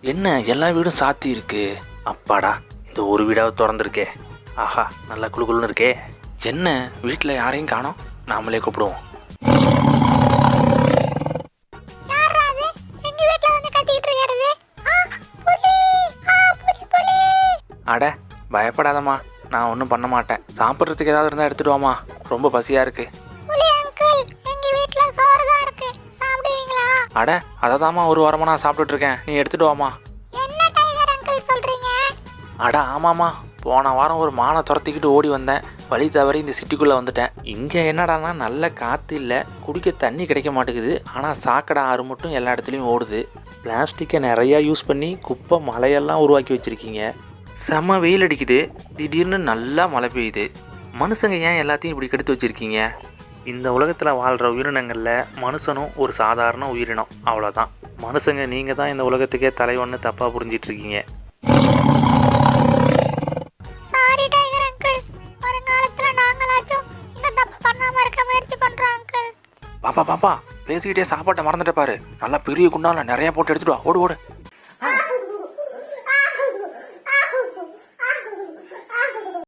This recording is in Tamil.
என்ன எல்லா வீடும் சாத்தி இருக்கு? அப்பாடா, இந்த ஒரு வீடாவது திறந்துருக்கே. ஆஹா, நல்லா குளுகுளுன்னு இருக்கே. என்ன வீட்டில் யாரையும் காணோம்? நாமளே கூப்பிடுவோம். அட பயப்படாதம்மா, நான் ஒன்றும் பண்ண மாட்டேன். சாப்பிட்றதுக்கு ஏதாவது இருந்தால் எடுத்துட்டு வாமா, ரொம்ப பசியாக இருக்கு. அட அதை ஒரு வாரமாக நான் சாப்பிட்டுட்டு இருக்கேன், நீ எடுத்துட்டு வாமா. அட ஆமாம்மா, போன வாரம் ஒரு மானை துரத்திக்கிட்டு ஓடி வந்தேன். வழி தவறி இந்த சிட்டிக்குள்ளே வந்துட்டேன். இங்கே என்னடானா நல்ல காற்று இல்லை, குடிக்க தண்ணி கிடைக்க மாட்டேங்குது. ஆனால் சாக்கடை ஆறு மட்டும் எல்லா இடத்துலையும் ஓடுது. பிளாஸ்டிக்கை நிறையா யூஸ் பண்ணி குப்பை மலையெல்லாம் உருவாக்கி வச்சுருக்கீங்க. செம வெயில் அடிக்குது, திடீர்னு நல்லா மழை பெய்யுது. மனுஷங்க ஏன் எல்லாத்தையும் இப்படி கெடுத்து வச்சுருக்கீங்க? இந்த உலகத்தில் வாழ்கிற உயிரினங்களில் மனுஷனும் ஒரு சாதாரண உயிரினம், அவ்வளோதான். மனுஷங்க நீங்கள் தான் இந்த உலகத்துக்கே தலைவன்னு தப்பாக புரிஞ்சிட்ருக்கீங்க. பாப்பா பாப்பா, பேசிக்கிட்டே சாப்பாட்டை மறந்துட்ட பாரு. நல்லா பெரிய குண்டால நிறைய போட்டு எடுத்துட்டு வா, ஓடு ஓடு.